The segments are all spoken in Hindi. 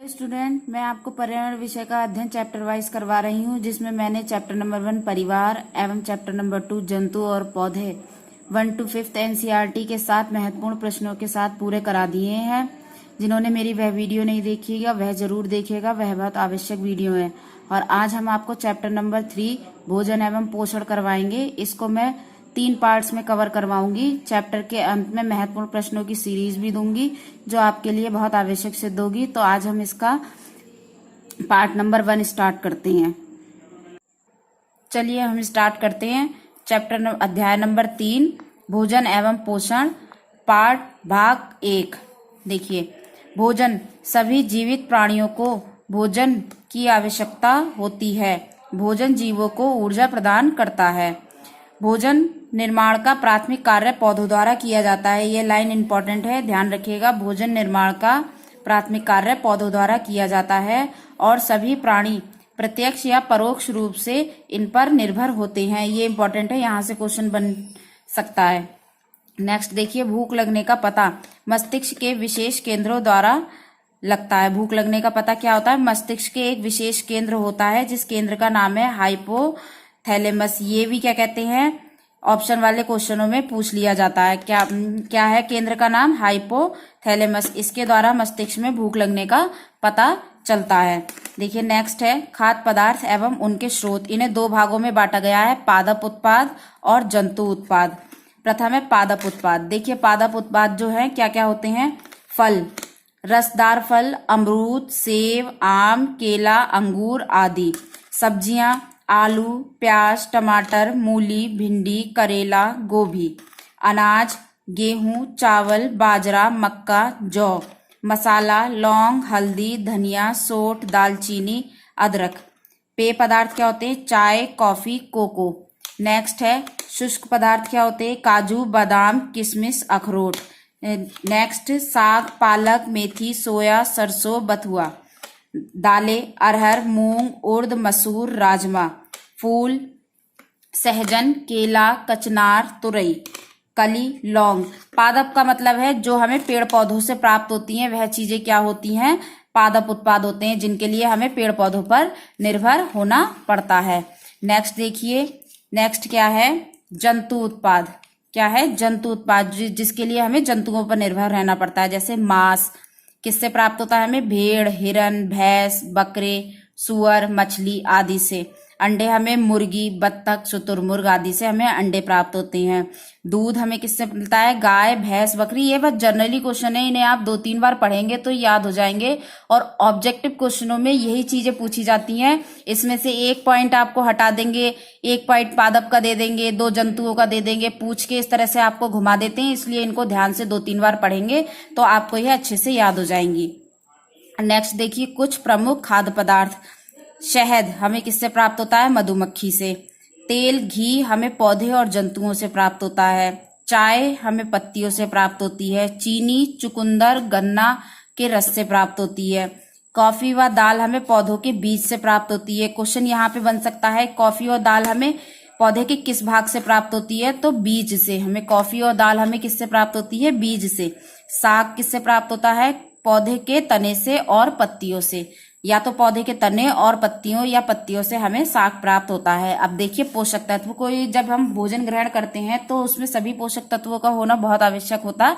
स्टूडेंट, मैं आपको पर्यावरण विषय का अध्ययन चैप्टर वाइज करवा रही हूँ, जिसमें मैंने चैप्टर नंबर 1 परिवार एवं चैप्टर नंबर 2 जंतु और पौधे 1 to 5th एनसीईआरटी के 7 महत्वपूर्ण प्रश्नों के साथ पूरे करा दिए हैं। जिन्होंने मेरी वह वीडियो नहीं देखिएगा वह जरूर देखेगा, वह बहुत आवश्यक वीडियो है। और आज हम आपको चैप्टर नंबर 3 भोजन एवं पोषण करवाएंगे। इसको मैं 3 पार्ट्स में कवर करवाऊंगी। चैप्टर के अंत में महत्वपूर्ण प्रश्नों की सीरीज भी दूंगी, जो आपके लिए बहुत आवश्यक सिद्ध होगी। तो आज हम इसका पार्ट नंबर 1 स्टार्ट करते हैं। चलिए हम स्टार्ट करते हैं। अध्याय नंबर 3 भोजन एवं पोषण, पार्ट भाग 1। देखिए, भोजन सभी जीवित प्राणियों को भोजन की आवश्यकता होती है। भोजन जीवों को ऊर्जा प्रदान करता है। भोजन निर्माण का प्राथमिक कार्य पौधों द्वारा किया जाता है। ये लाइन इंपॉर्टेंट है, ध्यान रखिएगा। भोजन निर्माण का प्राथमिक कार्य पौधों द्वारा किया जाता है और सभी प्राणी प्रत्यक्ष या परोक्ष रूप से इन पर निर्भर होते हैं। ये इंपॉर्टेंट है, यहाँ से क्वेश्चन बन सकता है। नेक्स्ट देखिए, भूख लगने का पता मस्तिष्क के विशेष केंद्रों द्वारा लगता है। भूख लगने का पता क्या होता है? मस्तिष्क के एक विशेष केंद्र होता है, जिस केंद्र का नाम है हाइपोथैलेमस। ये भी क्या कहते हैं? ऑप्शन वाले क्वेश्चनों में पूछ लिया जाता है। क्या है केंद्र का नाम? हाइपोथैलेमस। इसके द्वारा मस्तिष्क में भूख लगने का पता चलता है। देखिए नेक्स्ट है खाद्य पदार्थ एवं उनके स्रोत। इन्हें 2 भागों में बांटा गया है, पादप उत्पाद और जंतु उत्पाद। प्रथम है पादप उत्पाद। देखिए पादप उत्पाद जो है क्या क्या होते हैं? फल, रसदार फल, अमरूद, सेब, आम, केला, अंगूर आदि। सब्जियां, आलू, प्याज, टमाटर, मूली, भिंडी, करेला, गोभी। अनाज, गेहूं, चावल, बाजरा, मक्का, जौ। मसाला, लौंग, हल्दी, धनिया, सौंठ, दालचीनी, अदरक। पेय पदार्थ क्या होते हैं? चाय, कॉफी, कोको। नेक्स्ट है शुष्क पदार्थ क्या होते हैं? काजू, बादाम, किशमिश, अखरोट। नेक्स्ट साग, पालक, मेथी, सोया, सरसों, बथुआ। दालें, अरहर, मूंग, उड़द, मसूर, राजमा। फूल, सहजन, केला, कचनार, तुरई। कली, लौंग। पादप का मतलब है जो हमें पेड़ पौधों से प्राप्त होती हैं, वह चीजें क्या होती हैं? पादप उत्पाद होते हैं, जिनके लिए हमें पेड़ पौधों पर निर्भर होना पड़ता है। नेक्स्ट देखिए, नेक्स्ट क्या है? जंतु उत्पाद। क्या है? जंतु उत्पाद, जिसके लिए हमें जंतुओं पर निर्भर रहना पड़ता है। जैसे मांस किससे प्राप्त होता है हमें? भेड़, हिरन, भैंस, बकरे, सुअर, मछली आदि से। अंडे हमें मुर्गी, बत्तख, शुतुरमुर्ग आदि से हमें अंडे प्राप्त होते हैं। दूध हमें किससे मिलता है? गाय, भैंस, बकरी। ये बस जनरली क्वेश्चन है, इन्हें आप 2-3 बार पढ़ेंगे तो याद हो जाएंगे। और ऑब्जेक्टिव क्वेश्चनों में यही चीजें पूछी जाती हैं। इसमें से 1 पॉइंट आपको हटा देंगे, 1 पॉइंट पादप का दे देंगे, 2 जंतुओं का दे देंगे, पूछ के इस तरह से आपको घुमा देते हैं। इसलिए इनको ध्यान से 2-3 बार पढ़ेंगे तो आपको यह अच्छे से याद हो जाएंगी। नेक्स्ट देखिए, कुछ प्रमुख खाद्य पदार्थ। शहद हमें किससे प्राप्त होता है? मधुमक्खी से। तेल, घी हमें पौधे और जंतुओं से प्राप्त होता है। चाय हमें पत्तियों से प्राप्त होती है। चीनी, चुकंदर, गन्ना के रस से प्राप्त होती है। कॉफी व दाल हमें पौधों के बीज से प्राप्त होती है। क्वेश्चन यहाँ पे बन सकता है, कॉफी और दाल हमें पौधे के किस भाग से प्राप्त होती है? तो बीज से। हमें कॉफी और दाल हमें किससे प्राप्त होती है? बीज से। साग किससे प्राप्त होता है? पौधे के तने से और पत्तियों से। या तो पौधे के तने और पत्तियों या पत्तियों से हमें साग प्राप्त होता है। अब देखिए पोषक तत्व को, जब हम भोजन ग्रहण करते हैं तो उसमें सभी पोषक तत्वों का होना बहुत आवश्यक होता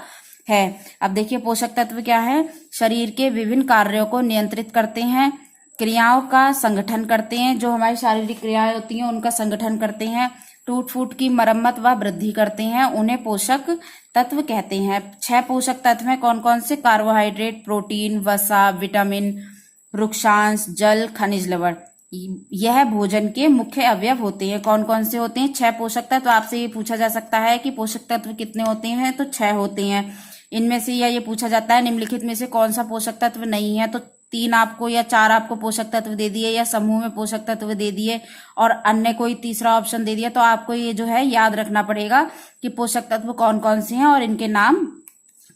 है। अब देखिए पोषक तत्व क्या है? शरीर के विभिन्न कार्यों को नियंत्रित करते हैं, क्रियाओं का संगठन करते हैं। जो हमारी शारीरिक क्रियाएं होती हैं उनका संगठन करते हैं। टूट फूट की मरम्मत व वृद्धि करते हैं, उन्हें पोषक तत्व कहते हैं। 6 पोषक तत्व हैं, कौन कौन से? कार्बोहाइड्रेट, प्रोटीन, वसा, विटामिन, वृक्षांश, जल, खनिज लवण। यह भोजन के मुख्य अवयव होते हैं। कौन कौन से होते हैं? 6 पोषक तत्व। आपसे ये पूछा जा सकता है कि पोषक तत्व कितने होते हैं? तो 6 होते हैं। इनमें से या ये पूछा जाता है निम्नलिखित में से कौन सा पोषक तत्व नहीं है? तो 3 आपको या 4 आपको पोषक तत्व दे दिए, या समूह में पोषक तत्व दे दिए और अन्य कोई तीसरा ऑप्शन दे दिया। तो आपको ये जो है याद रखना पड़ेगा कि पोषक तत्व कौन कौन से हैं और इनके नाम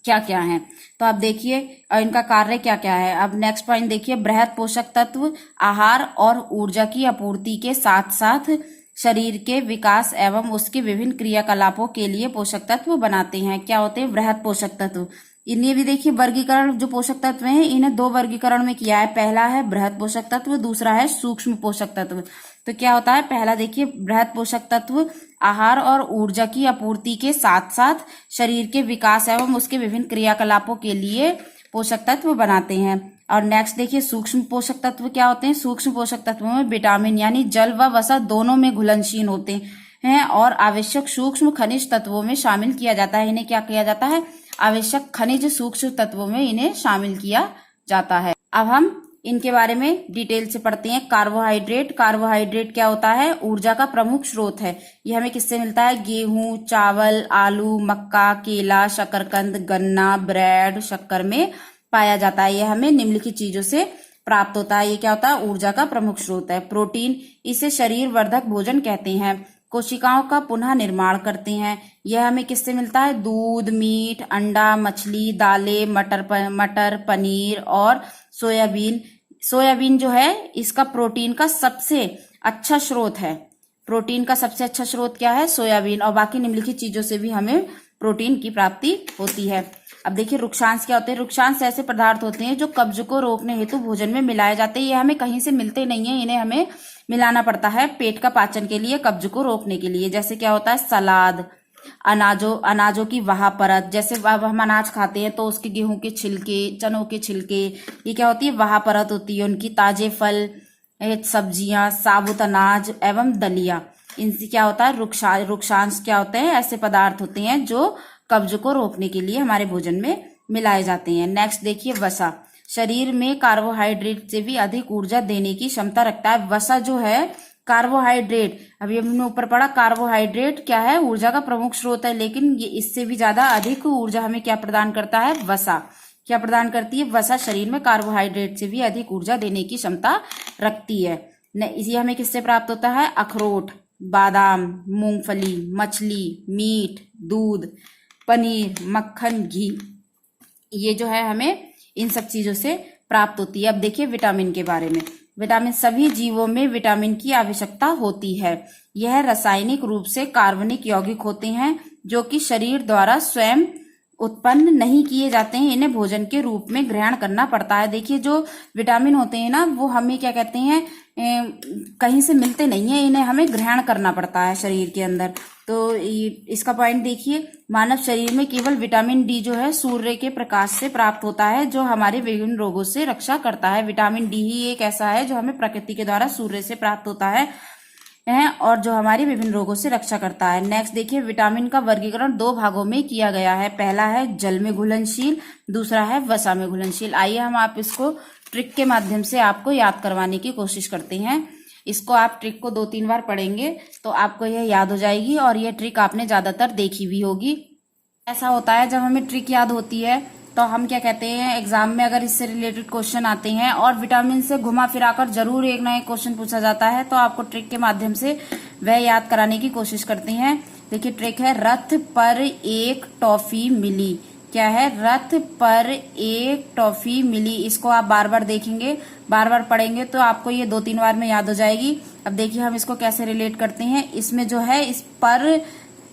क्या क्या हैं। तो आप देखिए इनका कार्य क्या क्या है। अब नेक्स्ट पॉइंट देखिए, बृहद पोषक तत्व आहार और ऊर्जा की आपूर्ति के साथ साथ शरीर के विकास एवं उसके विभिन्न क्रियाकलापों के लिए पोषक तत्व बनाते हैं। क्या होते हैं? बृहद पोषक तत्व। इन्हें भी देखिए वर्गीकरण, जो पोषक तत्व हैं इन्हें दो वर्गीकरण में किया है। पहला है बृहद पोषक तत्व, दूसरा है सूक्ष्म पोषक तत्व। तो क्या होता है, पहला देखिए बृहद पोषक तत्व आहार और ऊर्जा की आपूर्ति के साथ साथ शरीर के विकास एवं उसके विभिन्न क्रियाकलापों के लिए पोषक तत्व बनाते हैं। और नेक्स्ट देखिए सूक्ष्म पोषक तत्व क्या होते हैं। सूक्ष्म पोषक तत्वों में विटामिन यानी जल व वसा दोनों में घुलनशील होते हैं और आवश्यक सूक्ष्म खनिज तत्वों में शामिल किया जाता है। इन्हें क्या किया जाता है, आवश्यक खनिज सूक्ष्म तत्वों में इन्हें शामिल किया जाता है। अब हम इनके बारे में डिटेल से पढ़ते हैं। कार्बोहाइड्रेट, कार्बोहाइड्रेट क्या होता है, ऊर्जा का प्रमुख स्रोत है। यह हमें किससे मिलता है, गेहूं, चावल, आलू, मक्का, केला, शकरकंद, गन्ना, ब्रेड, शक्कर में पाया जाता है। यह हमें निम्नलिखित चीजों से प्राप्त होता है। ये क्या होता है, ऊर्जा का प्रमुख स्रोत है। प्रोटीन, इसे शरीर वर्धक भोजन कहते हैं। कोशिकाओं का पुनः निर्माण करते हैं। यह हमें किससे मिलता है, दूध, मीट, अंडा, मछली, दालें, मटर, पनीर और सोयाबीन। सोयाबीन जो है इसका प्रोटीन का सबसे अच्छा स्रोत है। प्रोटीन का सबसे अच्छा स्रोत क्या है, सोयाबीन। और बाकी निम्नलिखित चीजों से भी हमें प्रोटीन की प्राप्ति होती है। अब देखिए रुक्षांश क्या होते हैं। रुक्षांश ऐसे पदार्थ होते हैं जो कब्ज को रोकने हेतु भोजन में मिलाए जाते हैं। ये हमें कहीं से मिलते नहीं है, इन्हें हमें मिलाना पड़ता है पेट का पाचन के लिए, कब्ज को रोकने के लिए। जैसे क्या होता है, सलाद, अनाजों की वहा परत। जैसे अब हम अनाज खाते हैं तो उसके गेहूं के छिलके, चनों के छिलके, ये क्या होती है, वहा परत होती है उनकी। ताजे फल, सब्जियां, साबुत अनाज एवं दलिया, इनसे क्या होता है, रुक्षांश क्या होते हैं, ऐसे पदार्थ होते हैं जो कब्ज को रोकने के लिए हमारे भोजन में मिलाए जाते हैं। नेक्स्ट देखिए वसा, शरीर में कार्बोहाइड्रेट से भी अधिक ऊर्जा देने की क्षमता रखता है। वसा जो है कार्बोहाइड्रेट, अभी हमने ऊपर पढ़ा कार्बोहाइड्रेट क्या है, ऊर्जा का प्रमुख स्रोत है, लेकिन ये इससे भी ज्यादा अधिक ऊर्जा हमें क्या प्रदान करता है, वसा। क्या प्रदान करती है, वसा शरीर में कार्बोहाइड्रेट से भी अधिक ऊर्जा देने की क्षमता रखती है। इसी हमें किससे प्राप्त होता है, अखरोट, बादाम, मूंगफली, मछली, मीट, दूध, पनीर, मक्खन, घी, ये जो है हमें इन सब चीजों से प्राप्त होती है। अब देखिए विटामिन के बारे में। विटामिन, सभी जीवों में विटामिन की आवश्यकता होती है। यह रासायनिक रूप से कार्बनिक यौगिक होते हैं जो कि शरीर द्वारा स्वयं उत्पन्न नहीं किए जाते हैं। इन्हें भोजन के रूप में ग्रहण करना पड़ता है। देखिए जो विटामिन होते हैं ना, वो हमें क्या कहते हैं, कहीं से मिलते नहीं है, इन्हें हमें ग्रहण करना पड़ता है शरीर के अंदर। तो इसका पॉइंट देखिए, मानव शरीर में केवल विटामिन डी जो है सूर्य के प्रकाश से प्राप्त होता है, जो हमारे विभिन्न रोगों से रक्षा करता है। विटामिन डी ही एक ऐसा है जो हमें प्रकृति के द्वारा सूर्य से प्राप्त होता है और जो हमारी विभिन्न रोगों से रक्षा करता है। नेक्स्ट देखिए, विटामिन का वर्गीकरण दो भागों में किया गया है। पहला है जल में घुलनशील, दूसरा है वसा में घुलनशील। आइए हम आप इसको ट्रिक के माध्यम से आपको याद करवाने की कोशिश करते हैं। इसको आप ट्रिक को 2-3 बार पढ़ेंगे तो आपको यह याद हो जाएगी और यह ट्रिक आपने ज्यादातर देखी भी होगी। ऐसा होता है जब हमें ट्रिक याद होती है तो हम क्या कहते हैं, एग्जाम में अगर इससे रिलेटेड क्वेश्चन आते हैं और विटामिन से घुमा फिराकर जरूर एक ना एक क्वेश्चन पूछा जाता है, तो आपको ट्रिक के माध्यम से वह याद कराने की कोशिश करते हैं। देखिए ट्रिक है, रथ पर एक टॉफी मिली। क्या है, रथ पर एक टॉफी मिली। इसको आप बार बार देखेंगे, बार बार पढ़ेंगे तो आपको ये 2-3 बार में याद हो जाएगी। अब देखिए हम इसको कैसे रिलेट करते हैं। इसमें जो है, इस पर,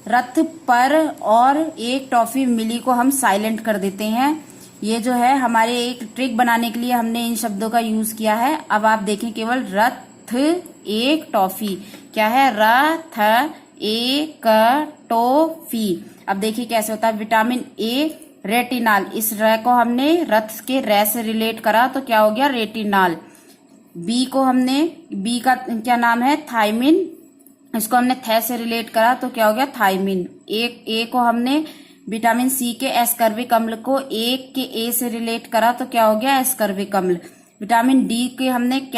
रथ पर और एक टॉफी मिली को हम साइलेंट कर देते हैं। ये जो है हमारे एक ट्रिक बनाने के लिए हमने इन शब्दों का यूज किया है। अब आप देखें, केवल रथ एक टॉफी, क्या है, रथ एक टॉफी। अब देखिए कैसे होता है, विटामिन ए रेटिनाल, इस रे को हमने रथ के रे से रिलेट करा तो क्या हो गया, रेटिनाल। बी को हमने, बी का क्या नाम है, थायमिन, इसको हमने थे से रिलेट करा तो क्या हो गया, थायमिन। एक ए को हमने विटामिन सी के एस्कर्विक अम्ल को एक के ए से रिलेट करा तो क्या हो गया, एस्कर्विक अम्ल। विटामिन डी के हमने एक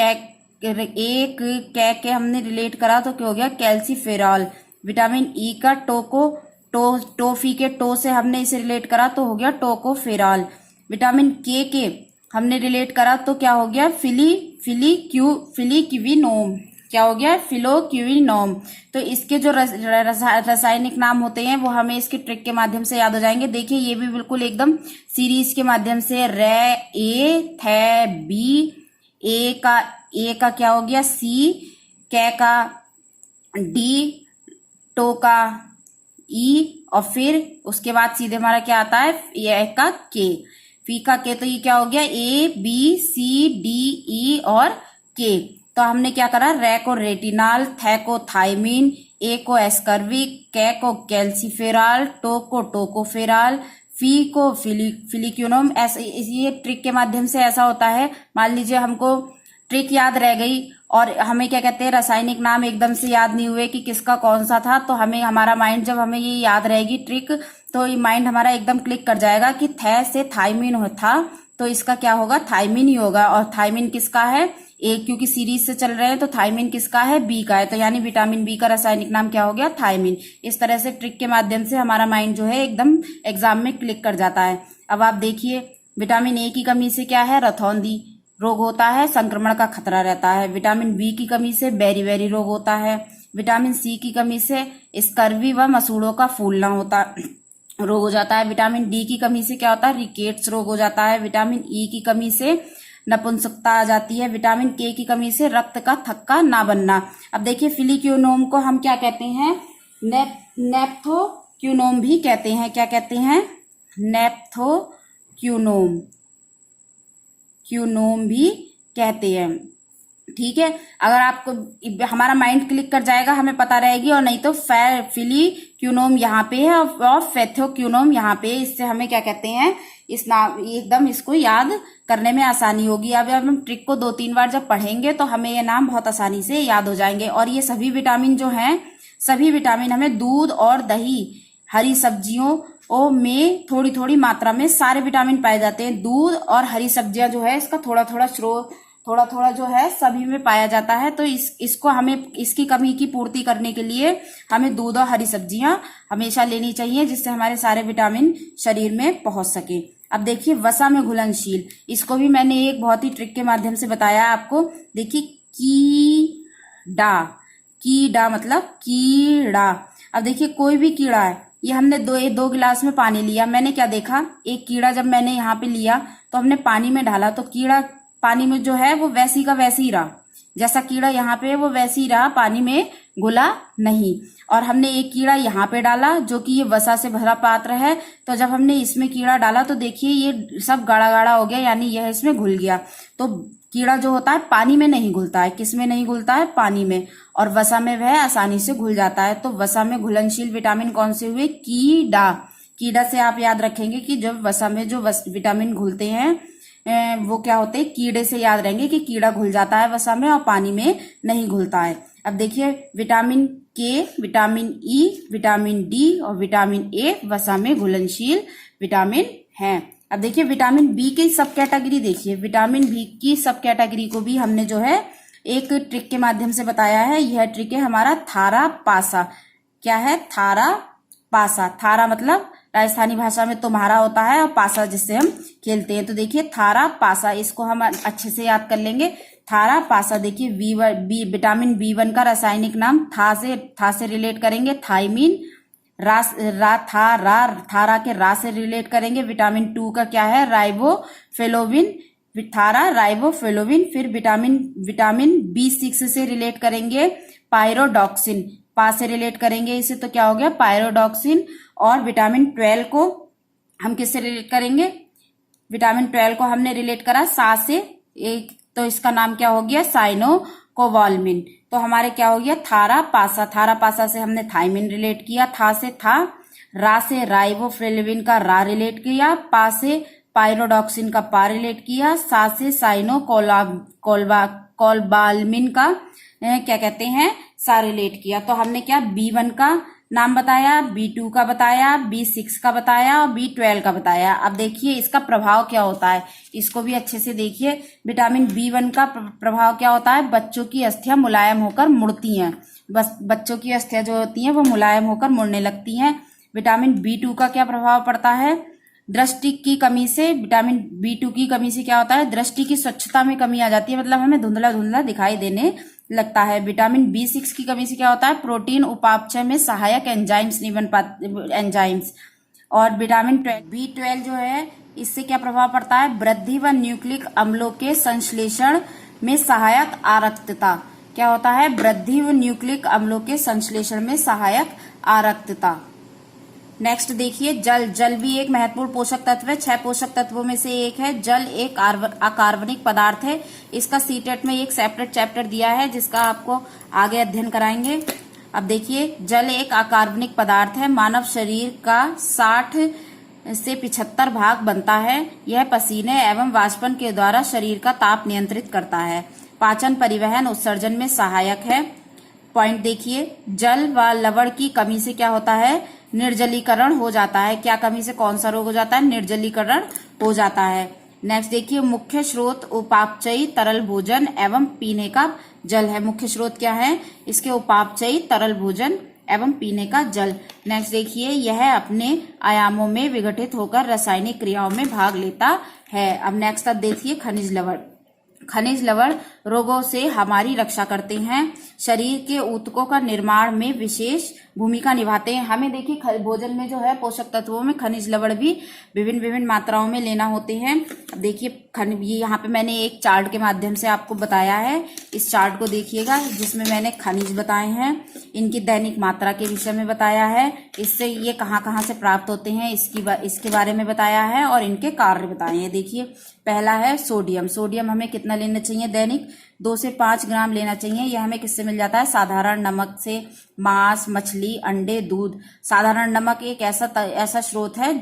कै के हमने रिलेट करा तो क्या हो गया, कैल्सीफेरॉल। विटामिन ई का टोफी के टो से हमने इसे रिलेट करा तो हो गया टोकोफेरॉल। विटामिन के हमने रिलेट करा तो क्या हो गया, फिलिक्विनोम, क्या हो गया, फिलोक्विनोम। तो इसके जो रासायनिक नाम होते हैं वो हमें इसके ट्रिक के माध्यम से याद हो जाएंगे। देखिए ये भी बिल्कुल एकदम सीरीज के माध्यम से, रे ए, थे बी, ए का क्या हो गया, सी, कै का डी, टो का ई और फिर उसके बाद सीधे हमारा क्या आता है, ए का के, फी का के, तो ये क्या हो गया, A B C D E और के। तो हमने क्या करा, रे को रेटिनाल, थे को थाइमिन, ए को एस्कर्विक, कै को कैल्सीफेराल, टो को टोकोफेराल, फी को फिलिक्यूनम। ऐसे ये ट्रिक के माध्यम से ऐसा होता है, मान लीजिए हमको ट्रिक याद रह गई और हमें क्या कहते हैं, रासायनिक नाम एकदम से याद नहीं हुए कि किसका कौन सा था, तो हमें हमारा माइंड, जब हमें ये याद रहेगी ट्रिक, तो ये माइंड हमारा एकदम क्लिक कर जाएगा कि थे से थाइमिन था, तो इसका क्या होगा, थाइमिन ही होगा। और थाइमिन किसका है, एक, क्योंकि सीरीज से चल रहे हैं, तो थाइमिन किसका है, बी का है, तो यानी विटामिन बी का रासायनिक नाम क्या हो गया, थाइमिन। इस तरह से ट्रिक के माध्यम से हमारा माइंड जो है एकदम एग्जाम में क्लिक कर जाता है। अब आप देखिए, विटामिन ए की कमी से क्या है, रतौंधी रोग होता है, संक्रमण का खतरा रहता है। विटामिन बी की कमी से बेरी रोग होता है। विटामिन सी की कमी से स्कर्वी व मसूड़ों का फूलना होता रोग हो जाता है। विटामिन डी की कमी से क्या होता है, रिकेट्स रोग हो जाता है। विटामिन ई की कमी से नपुंसकता आ जाती है। विटामिन के की कमी से रक्त का थक्का ना बनना। अब देखिए, फिलिक्यूनोम को हम क्या कहते हैं, नेप्थोक्यूनोम भी कहते हैं। क्या कहते हैं, नेप्थोक्यूनोम भी कहते हैं। ठीक है, अगर आपको हमारा माइंड क्लिक कर जाएगा, हमें पता रहेगी, और नहीं तो फिलिक्यूनोम यहाँ पे है और फेथोक्यूनोम यहाँ पे है। इससे हमें क्या कहते हैं, इस नाम एकदम इसको याद करने में आसानी होगी। अब हम ट्रिक को 2-3 बार जब पढ़ेंगे तो हमें ये नाम बहुत आसानी से याद हो जाएंगे। और ये सभी विटामिन जो हैं, सभी विटामिन हमें दूध और दही, हरी सब्जियों में थोड़ी थोड़ी मात्रा में सारे विटामिन पाए जाते हैं। दूध और हरी सब्जियां जो है, इसका थोड़ा थोड़ा स्रोत, थोड़ा थोड़ा जो है सभी में पाया जाता है। तो इसको हमें, इसकी कमी की पूर्ति करने के लिए हमें दूध और हरी सब्जियां हमेशा लेनी चाहिए, जिससे हमारे सारे विटामिन शरीर में पहुंच सके। अब देखिए, वसा में घुलनशील, इसको भी मैंने एक बहुत ही ट्रिक के माध्यम से बताया आपको। देखिए, कीड़ा मतलब कीड़ा। अब देखिए, कोई भी कीड़ा है, ये हमने दो गिलास में पानी लिया, मैंने क्या देखा, एक कीड़ा जब मैंने यहाँ पे लिया तो हमने पानी में डाला, तो कीड़ा पानी में जो है वो वैसी का वैसी ही रहा, जैसा कीड़ा यहाँ पे है वो वैसी ही रहा, पानी में घुला नहीं। और हमने एक कीड़ा यहाँ पे डाला जो कि ये वसा से भरा पात्र है, तो जब हमने इसमें कीड़ा डाला तो देखिए ये सब गाढ़ा गाढ़ा हो गया, यानी यह इसमें घुल गया। तो कीड़ा जो होता है पानी में नहीं घुलता है, किस में नहीं घुलता है, पानी में, और वसा में वह आसानी से घुल जाता है। तो वसा में घुलनशील विटामिन कौन से हुए, कीड़ा से आप याद रखेंगे कि जब वसा में जो विटामिन घुलते हैं वो क्या होते हैं, कीड़े से याद रहेंगे कि कीड़ा घुल जाता है वसा में और पानी में नहीं घुलता है। अब देखिए, विटामिन के, विटामिन ई, विटामिन डी और विटामिन ए वसा में घुलनशील विटामिन हैं। अब देखिए, विटामिन बी की सब कैटेगरी देखिए, विटामिन बी की सब कैटेगरी को भी हमने जो है एक ट्रिक के माध्यम से बताया है। यह ट्रिक है हमारा थारा पासा। क्या है, थारा पासा। थारा मतलब राजस्थानी भाषा में तुम्हारा होता है, और पासा जिससे हम खेलते हैं। तो देखिए, थारा पासा, इसको हम अच्छे से याद कर लेंगे। थारा पासा, देखिए विटामिन B1 का रासायनिक नाम था से रिलेट करेंगे, थाइमिन। थारा के रा से रिलेट करेंगे। विटामिन 2 का क्या है, राइबोफ्लेविन, थारा राइबोफ्लेविन। फिर विटामिन B6 से रिलेट करेंगे, पायरोडॉक्सिन, पा से रिलेट करेंगे इसे, तो क्या हो गया, पायरोडॉक्सिन। और विटामिन 12 को हम किससे रिलेट करेंगे, विटामिन 12 को हमने रिलेट करा सा से, एक, तो इसका नाम क्या हो गया, साइनोकोबाल्मिन। तो हमारे क्या हो गया, थारा पासा। थारा पासा से हमने थाइमिन रिलेट किया, था से था, रा से राइबोफ्लेविन का रा रिलेट किया, पा से पायरोडॉक्सिन का पा रिलेट किया, सा से साइनोकोबाल्मिन का क्या कहते हैं, सा रिलेट किया। तो हमने क्या, B1 का नाम बताया, B2 का बताया, B6 का बताया और B12 का बताया। अब देखिए इसका प्रभाव क्या होता है, इसको भी अच्छे से देखिए। विटामिन B1 का प्रभाव क्या होता है, बच्चों की अस्थियां मुलायम होकर मुड़ती हैं। बस बच्चों की अस्थियां जो होती हैं वो मुलायम होकर मुड़ने लगती हैं। विटामिन B2 का क्या प्रभाव पड़ता है, दृष्टि की कमी से, विटामिन B2 की कमी से क्या होता है, दृष्टि की स्वच्छता में कमी आ जाती है, मतलब हमें धुंधला धुंधला दिखाई देने लगता है। विटामिन B6 की कमी से क्या होता है, प्रोटीन उपापचय में सहायक एंजाइम्स नहीं बन पाते, एंजाइम्स। और विटामिन B12 जो है, इससे क्या प्रभाव पड़ता है, वृद्धि व न्यूक्लिक अम्लों के संश्लेषण में सहायक आरक्तता। क्या होता है, वृद्धि व न्यूक्लिक अम्लों के संश्लेषण में सहायक आरक्तता। नेक्स्ट देखिए जल। जल भी एक महत्वपूर्ण पोषक तत्व है, 6 पोषक तत्वों में से एक है। जल एक अकार्बनिक पदार्थ है। इसका सीटेट में एक सेपरेट चैप्टर दिया है जिसका आपको आगे अध्ययन कराएंगे। अब देखिए जल एक अकार्बनिक पदार्थ है। मानव शरीर का 60 से 75 भाग बनता है। यह पसीने एवं वाष्पन के द्वारा शरीर का ताप नियंत्रित करता है। पाचन, परिवहन, उत्सर्जन में सहायक है। पॉइंट देखिए, जल व लवण की कमी से क्या होता है? निर्जलीकरण हो जाता है। क्या कमी से कौन सा रोग हो जाता है? निर्जलीकरण हो जाता है। नेक्स्ट देखिए, मुख्य स्रोत उपापचयी तरल भोजन एवं पीने का जल है। मुख्य स्रोत क्या है इसके? उपापचयी तरल भोजन एवं पीने का जल। नेक्स्ट देखिए, यह अपने आयामों में विघटित होकर रासायनिक क्रियाओं में भाग लेता है। अब नेक्स्ट अब देखिए खनिज लवण। खनिज लवण रोगों से हमारी रक्षा करते हैं। शरीर के ऊतकों का निर्माण में विशेष भूमिका निभाते हैं। हमें देखिए भोजन में जो है पोषक तत्वों में खनिज लवण भी विभिन्न विभिन्न मात्राओं में लेना होते हैं। अब देखिए ये यहाँ पे मैंने एक चार्ट के माध्यम से आपको बताया है। इस चार्ट को देखिएगा जिसमें मैंने खनिज बताए हैं, इनकी दैनिक मात्रा के विषय में बताया है, इससे ये कहाँ कहाँ से प्राप्त होते हैं इसके बारे में बताया है और इनके कार्य बताए हैं। देखिए पहला है सोडियम। सोडियम हमें कितना लेना चाहिए? दैनिक 2 से 5 ग्राम लेना चाहिए। यह हमें किससे मिल जाता है? साधारण नमक से, मांस, मछली, अंडे, दूध। साधारण नमक एक ऐसा स्रोत है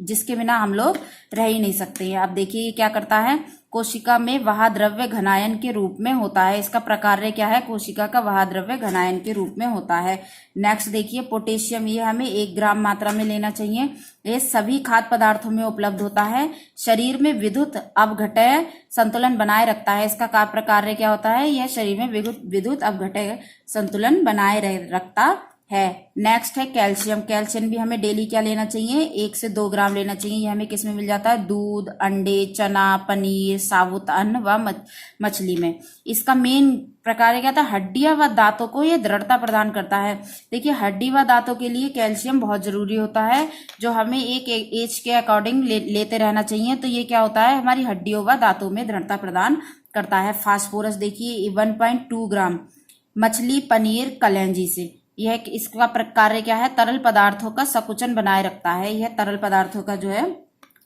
जिसके बिना हम लोग रह ही नहीं सकते हैं। अब देखिए ये क्या करता है? कोशिका में वहा द्रव्य घनायन के रूप में होता है। इसका प्रकार्य क्या है? कोशिका का वहा द्रव्य घनायन के रूप में होता है। नेक्स्ट देखिए पोटेशियम। ये हमें 1 ग्राम मात्रा में लेना चाहिए। ये सभी खाद्य पदार्थों में उपलब्ध होता है। शरीर में विद्युत अपघटय संतुलन बनाए रखता है। इसका प्रकार्य क्या होता है? यह शरीर में विद्युत अपघटय संतुलन बनाए रखता है। नेक्स्ट है कैल्शियम। कैल्शियम भी हमें डेली क्या लेना चाहिए? 1 से 2 ग्राम लेना चाहिए। ये हमें किस में मिल जाता है? दूध, अंडे, चना, पनीर, साबुत अन्न व मछली में। इसका मेन प्रकार क्या था? हड्डियां व दांतों को ये दृढ़ता प्रदान करता है। देखिए हड्डी व दांतों के लिए कैल्शियम बहुत जरूरी होता है, जो हमें एक एज के अकॉर्डिंग लेते रहना चाहिए। तो ये क्या होता है? हमारी हड्डियों व दांतों में दृढ़ता प्रदान करता है। फास्फोरस देखिए 1.2 ग्राम मछली, पनीर, कलेंजी से। यह इसका कार्य क्या है? तरल पदार्थों का संकुचन बनाए रखता है। यह तरल पदार्थों का जो है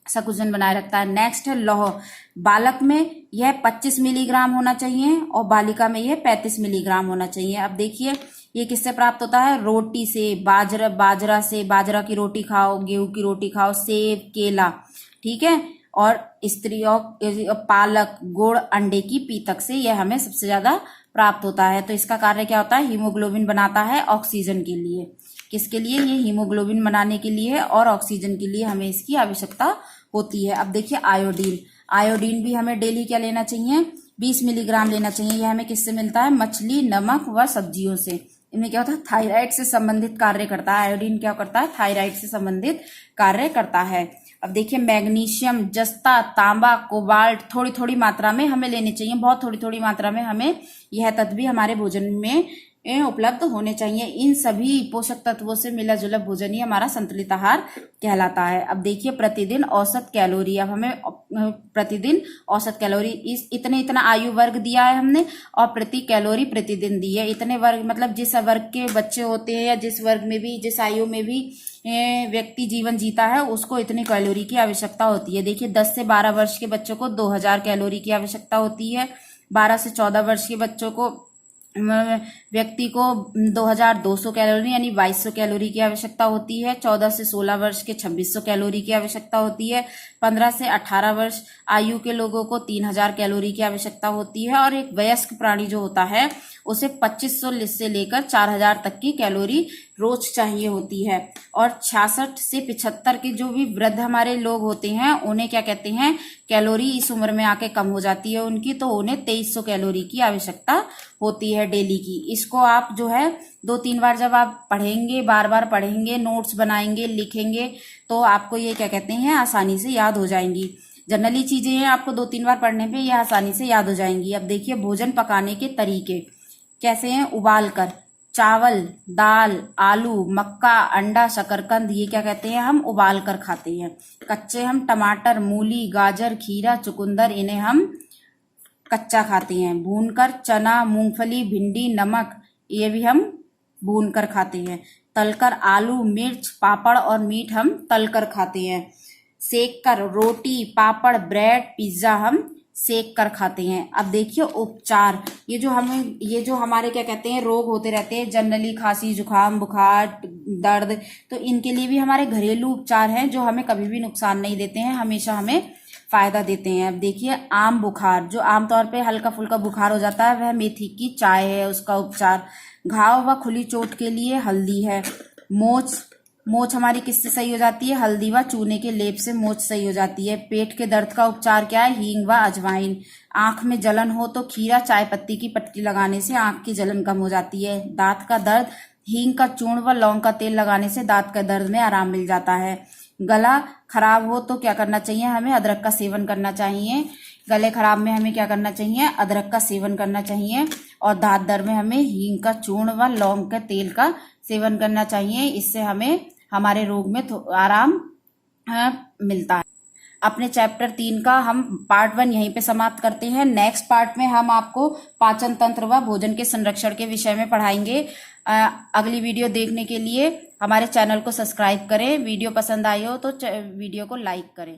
संकुचन बनाए रखता है। नेक्स्ट है लौह। बालक में यह 25 मिलीग्राम होना चाहिए और बालिका में यह 35 मिलीग्राम होना चाहिए। अब देखिए ये किससे प्राप्त होता है? रोटी से, बाजरा से। बाजरा की रोटी खाओ, गेहूं की रोटी खाओ, सेब, केला, ठीक है। और स्त्रियों पालक, गुड़, अंडे की पीतक से यह हमें सबसे ज्यादा प्राप्त होता है। तो इसका कार्य क्या होता है? हीमोग्लोबिन बनाता है ऑक्सीजन के लिए। किसके लिए? ये हीमोग्लोबिन बनाने के लिए और ऑक्सीजन के लिए हमें इसकी आवश्यकता होती है। अब देखिए आयोडीन। आयोडीन भी हमें डेली क्या लेना चाहिए? 20 मिलीग्राम लेना चाहिए। यह हमें किससे मिलता है? मछली, नमक व सब्जियों से। इनमें क्या होता है? थायराइड से संबंधित कार्य करता है। आयोडीन क्या करता है? थायराइड से संबंधित कार्य करता है। अब देखिए मैग्नीशियम, जस्ता, तांबा, कोबाल्ट थोड़ी थोड़ी मात्रा में हमें लेने चाहिए। बहुत थोड़ी थोड़ी मात्रा में हमें यह तत्व भी हमारे भोजन में उपलब्ध होने चाहिए। इन सभी पोषक तत्वों से मिला जुला भोजन ही हमारा संतुलित आहार कहलाता है। अब देखिए प्रतिदिन औसत कैलोरी। अब हमें प्रतिदिन औसत कैलोरी इतना आयु वर्ग दिया है हमने और प्रति कैलोरी प्रतिदिन दी है। इतने वर्ग मतलब जिस वर्ग के बच्चे होते हैं या जिस वर्ग में भी, जिस आयु में भी व्यक्ति जीवन जीता है उसको इतनी कैलोरी की आवश्यकता होती है। देखिए 10 से 12 वर्ष के बच्चों को 2000 कैलोरी की आवश्यकता होती है। 12 से 14 वर्ष के बच्चों को व्यक्ति को 2200 कैलोरी यानी 2200 कैलोरी की आवश्यकता होती है। 14 से 16 वर्ष के 2600 कैलोरी की आवश्यकता होती है। 15 से 18 वर्ष आयु के लोगों को 3000 कैलोरी की आवश्यकता होती है। और एक वयस्क प्राणी जो होता है उसे 2500 से लेकर 4000 तक की कैलोरी रोज चाहिए होती है। और 66 से 75 के जो भी वृद्ध हमारे लोग होते हैं उन्हें क्या कहते हैं? कैलोरी इस उम्र में आके कम हो जाती है उनकी, तो उन्हें 2300 कैलोरी की आवश्यकता होती है डेली की। इसको आप जो है 2-3 बार जब आप पढ़ेंगे, बार बार पढ़ेंगे, नोट्स बनाएंगे, लिखेंगे, तो आपको ये क्या कहते हैं? आसानी से याद हो जाएंगी। जनरली चीजें हैं, आपको 2-3 बार पढ़ने पे ये आसानी से याद हो जाएंगी। अब देखिए भोजन पकाने के तरीके कैसे हैं? उबाल कर। चावल, दाल, आलू, मक्का, अंडा, शकरकंद ये क्या कहते हैं? हम उबाल कर खाते हैं। कच्चे हम टमाटर, मूली, गाजर, खीरा, चुकंदर इन्हें हम कच्चा खाते हैं। भूनकर चना, मूंगफली, भिंडी, नमक ये भी हम भूनकर खाते हैं। तलकर आलू, मिर्च, पापड़ और मीट हम तलकर खाते हैं। सेक कर रोटी, पापड़, ब्रेड, पिज्जा हम सेक कर खाते हैं। अब देखिए उपचार, ये जो हमारे क्या कहते हैं रोग होते रहते हैं जनरली, खांसी, जुकाम, बुखार, दर्द, तो इनके लिए भी हमारे घरेलू उपचार हैं जो हमें कभी भी नुकसान नहीं देते हैं, हमेशा हमें फायदा देते हैं। अब देखिए आम बुखार, जो आमतौर पे हल्का फुल्का बुखार हो जाता है, वह मेथी की चाय है उसका उपचार। घाव व खुली चोट के लिए हल्दी है। मोच हमारी किससे सही हो जाती है? हल्दी व चूने के लेप से मोच सही हो जाती है। पेट के दर्द का उपचार क्या है? हींग व अजवाइन। आंख में जलन हो तो खीरा, चाय पत्ती की पट्टी लगाने से आंख की जलन कम हो जाती है। दांत का दर्द, हींग का चूर्ण व लौंग का तेल लगाने से दांत का दर्द में आराम मिल जाता है। गला खराब हो तो क्या करना चाहिए? हमें अदरक का सेवन करना चाहिए। गले खराब में हमें क्या करना चाहिए? अदरक का सेवन करना चाहिए। और दांत दर्द में हमें हींग का चूर्ण व लौंग के तेल का सेवन करना चाहिए। इससे हमें हमारे रोग में आराम मिलता है। अपने चैप्टर 3 का हम पार्ट 1 यहीं पे समाप्त करते हैं। नेक्स्ट पार्ट में हम आपको पाचन तंत्र व भोजन के संरक्षण के विषय में पढ़ाएंगे। अगली वीडियो देखने के लिए हमारे चैनल को सब्सक्राइब करें। वीडियो पसंद आई हो तो वीडियो को लाइक करें।